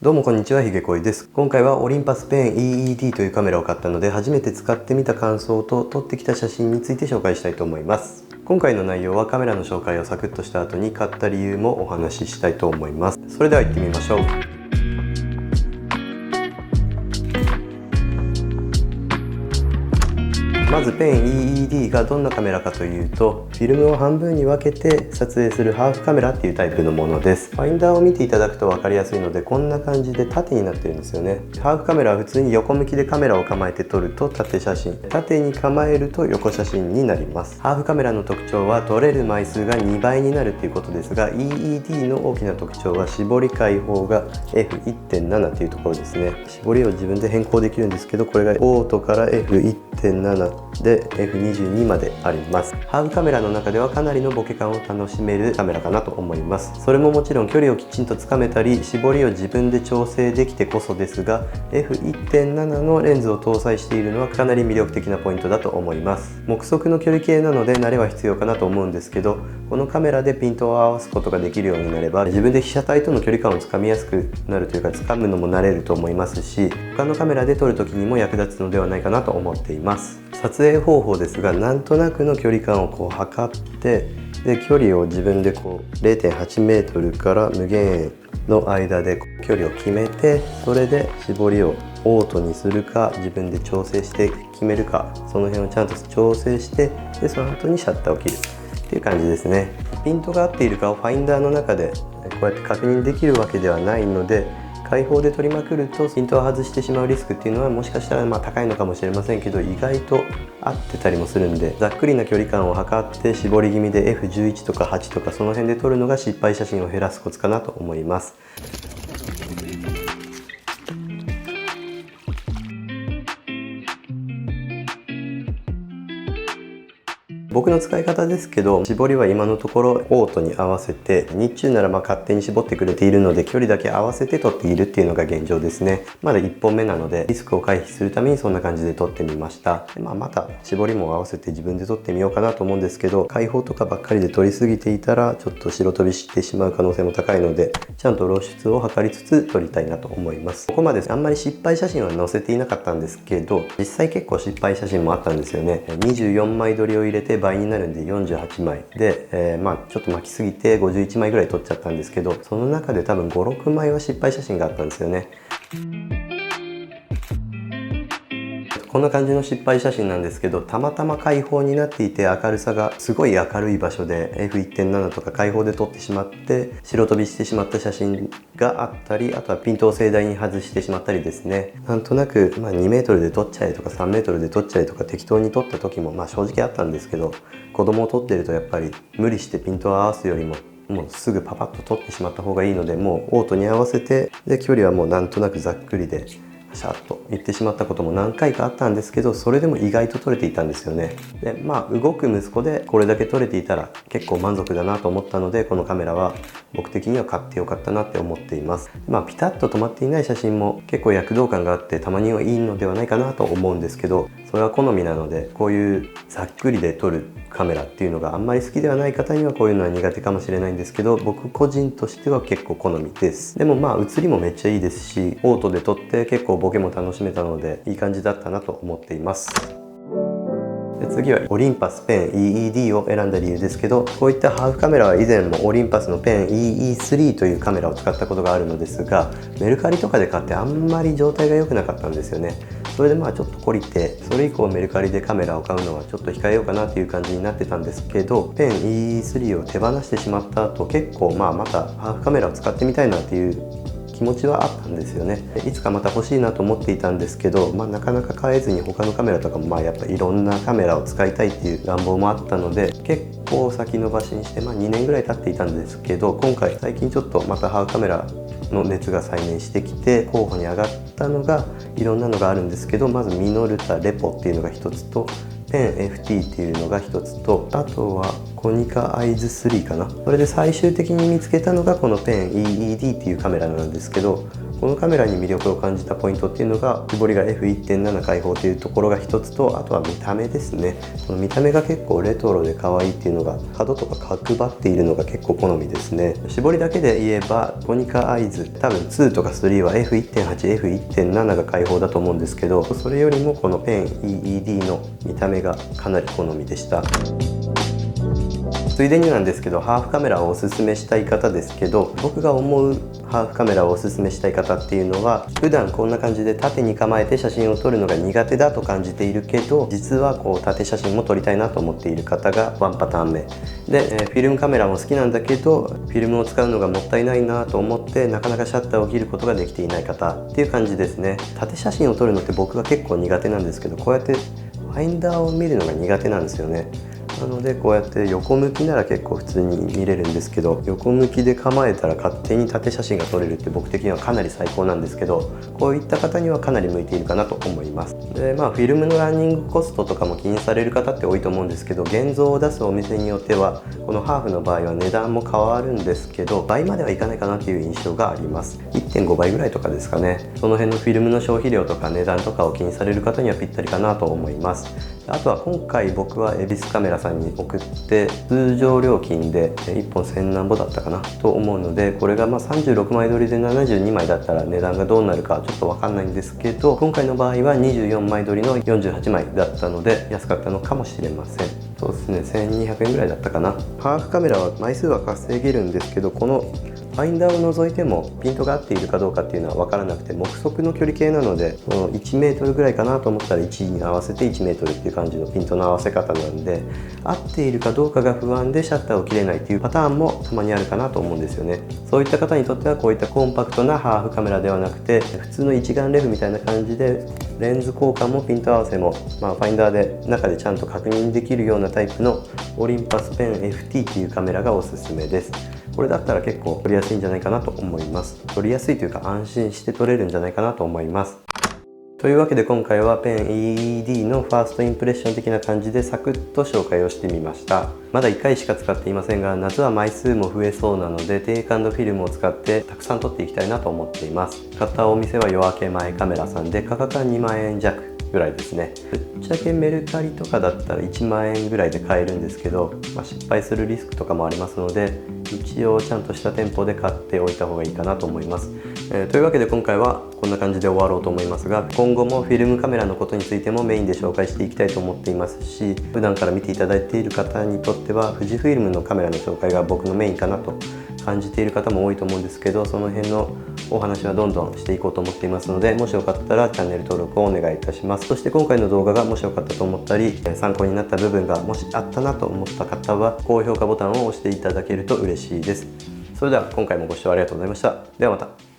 どうもこんにちは、ひげこいです。今回はオリンパスペン EED というカメラを買ったので、初めて使ってみた感想と撮ってきた写真について紹介したいと思います。今回の内容はカメラの紹介をサクッとした後に買った理由もお話ししたいと思います。それでは行ってみましょう。まずペン EED がどんなカメラかというと、フィルムを半分に分けて撮影するハーフカメラっていうタイプのものです。ファインダーを見ていただくと分かりやすいので、こんな感じで縦になってるんですよね。ハーフカメラは普通に横向きでカメラを構えて撮ると縦写真、縦に構えると横写真になります。ハーフカメラの特徴は撮れる枚数が2倍になるっていうことですが、 EED の大きな特徴は絞り開放が F1.7 っていうところですね。絞りを自分で変更できるんですけど、これがオートから F1.7 で F22 まであります。ハーフカメラの中ではかなりのボケ感を楽しめるカメラかなと思います。それももちろん距離をきちんとつかめたり、絞りを自分で調整できてこそですが、 F1.7 のレンズを搭載しているのはかなり魅力的なポイントだと思います。目測の距離計なので慣れは必要かなと思うんですけど、このカメラでピントを合わすことができるようになれば、自分で被写体との距離感をつかみやすくなるというか、つかむのも慣れると思いますし、他のカメラで撮る時にも役立つのではないかなと思っています。撮影方法ですが、なんとなくの距離感を測って、で距離を自分で0.8 メートルから無限の間で距離を決めて、それで絞りをオートにするか自分で調整して決めるか、その辺をちゃんと調整して、でその後にシャッターを切るっていう感じですね。ピントが合っているかをファインダーの中でこうやって確認できるわけではないので、開放で撮りまくるとピントを外してしまうリスクっていうのはもしかしたら高いのかもしれませんけど、意外と合ってたりもするんで、ざっくりな距離感を測って絞り気味で F11 とか8とかその辺で撮るのが失敗写真を減らすコツかなと思います。僕の使い方ですけど、絞りは今のところオートに合わせて、日中なら勝手に絞ってくれているので距離だけ合わせて撮っているっていうのが現状ですね。まだ1本目なのでリスクを回避するためにそんな感じで撮ってみました。また絞りも合わせて自分で撮ってみようかなと思うんですけど、開放とかばっかりで撮りすぎていたらちょっと白飛びしてしまう可能性も高いので、ちゃんと露出を測りつつ撮りたいなと思います。ここまであんまり失敗写真は載せていなかったんですけど、実際結構失敗写真もあったんですよね。24枚撮りを入れて倍になるんで48枚で、ちょっと巻きすぎて51枚ぐらい撮っちゃったんですけど、その中で多分5、6枚は失敗写真があったんですよね。こんな感じの失敗写真なんですけど、たまたま開放になっていて明るさがすごい明るい場所で F1.7 とか開放で撮ってしまって白飛びしてしまった写真があったり、あとはピントを盛大に外してしまったりですね。なんとなく、2メートルで撮っちゃえとか3メートルで撮っちゃえとか適当に撮った時も正直あったんですけど、子供を撮ってるとやっぱり無理してピントを合わすよりももうすぐパパッと撮ってしまった方がいいので、もうオートに合わせて、で距離はもうなんとなくざっくりでシャッと行ってしまったことも何回かあったんですけど、それでも意外と撮れていたんですよね。で動く息子でこれだけ撮れていたら結構満足だなと思ったので、このカメラは僕的には買ってよかったなって思っています。ピタッと止まっていない写真も結構躍動感があってたまにはいいのではないかなと思うんですけど、それは好みなので、こういうざっくりで撮るカメラっていうのがあんまり好きではない方にはこういうのは苦手かもしれないんですけど、僕個人としては結構好みです。でも写りもめっちゃいいですし、オートで撮って結構ボケも楽しめたのでいい感じだったなと思っています。で次はオリンパスペン EED を選んだ理由ですけど、こういったハーフカメラは以前もオリンパスのペン EE3 というカメラを使ったことがあるのですが、メルカリとかで買ってあんまり状態が良くなかったんですよね。それでちょっと懲りて、それ以降メルカリでカメラを買うのはちょっと控えようかなっていう感じになってたんですけど、ペン EE3 を手放してしまった後、結構またハーフカメラを使ってみたいなっていう気持ちはあったんですよね。いつかまた欲しいなと思っていたんですけど、なかなか買えずに他のカメラとかもやっぱいろんなカメラを使いたいっていう願望もあったので、結構先延ばしにして2年ぐらい経っていたんですけど、今回最近ちょっとまたハーフカメラの熱が再燃してきて候補に上がったのがいろんなのがあるんですけど、まずミノルタレポっていうのが一つと、ペン FT っていうのが一つと、あとはコニカアイズ3かな。それで最終的に見つけたのがこのペン EED っていうカメラなんですけど、このカメラに魅力を感じたポイントっていうのが、絞りが F1.7 開放というところが一つと、あとは見た目ですね。この見た目が結構レトロで可愛いっていうのが、角とか角張っているのが結構好みですね。絞りだけで言えばコニカアイズ多分2とか3は F1.8、F1.7 が開放だと思うんですけど、それよりもこのペン EED の見た目がかなり好みでした。ついでになんですけど、ハーフカメラをおすすめしたい方ですけど、僕が思うハーフカメラをおすすめしたい方っていうのは、普段こんな感じで縦に構えて写真を撮るのが苦手だと感じているけど、実はこう縦写真も撮りたいなと思っている方がワンパターン目で、フィルムカメラも好きなんだけどフィルムを使うのがもったいないなと思ってなかなかシャッターを切ることができていない方っていう感じですね。縦写真を撮るのって僕は結構苦手なんですけど、こうやってファインダーを見るのが苦手なんですよね。なのでこうやって横向きなら結構普通に見れるんですけど、横向きで構えたら勝手に縦写真が撮れるって僕的にはかなり最高なんですけど、こういった方にはかなり向いているかなと思います。でフィルムのランニングコストとかも気にされる方って多いと思うんですけど、現像を出すお店によってはこのハーフの場合は値段も変わるんですけど、倍まではいかないかなっていう印象があります。 1.5 倍ぐらいとかですかね。その辺のフィルムの消費量とか値段とかを気にされる方にはぴったりかなと思います。あとは今回僕は恵比寿カメラさんに送って通常料金で1本1000何ぼだったかなと思うので、これが36枚撮りで72枚だったら値段がどうなるかちょっと分かんないんですけど、今回の場合は24枚撮りの48枚だったので安かったのかもしれません。そうですね、1200円ぐらいだったかな。ハーフカメラは枚数は稼げるんですけど、このファインダーを除いてもピントが合っているかどうかっていうのは分からなくて、目測の距離計なのでこの1メートルぐらいかなと思ったら1に合わせて1メートルっていう感じのピントの合わせ方なんで、合っているかどうかが不安でシャッターを切れないっていうパターンもたまにあるかなと思うんですよね。そういった方にとってはこういったコンパクトなハーフカメラではなくて、普通の一眼レフみたいな感じでレンズ交換もピント合わせも、ファインダーで中でちゃんと確認できるようなタイプのオリンパスペン FT っていうカメラがおすすめです。これだったら結構撮りやすいんじゃないかなと思います。撮りやすいというか安心して撮れるんじゃないかなと思います。というわけで今回はペン EED のファーストインプレッション的な感じでサクッと紹介をしてみました。まだ1回しか使っていませんが、夏は枚数も増えそうなので低感度フィルムを使ってたくさん撮っていきたいなと思っています。買ったお店は夜明け前カメラさんで価格は2万円弱ぐらいですね。ぶっちゃけメルカリとかだったら1万円ぐらいで買えるんですけど、失敗するリスクとかもありますので、一応ちゃんとした店舗で買っておいた方がいいかなと思います。というわけで今回はこんな感じで終わろうと思いますが、今後もフィルムカメラのことについてもメインで紹介していきたいと思っていますし、普段から見ていただいている方にとっては富士フイルムのカメラの紹介が僕のメインかなと感じている方も多いと思うんですけど、その辺のお話はどんどんしていこうと思っていますので、もしよかったらチャンネル登録をお願いいたします。そして今回の動画がもしよかったと思ったり参考になった部分がもしあったなと思った方は高評価ボタンを押していただけると嬉しいです。それでは今回もご視聴ありがとうございました。ではまた。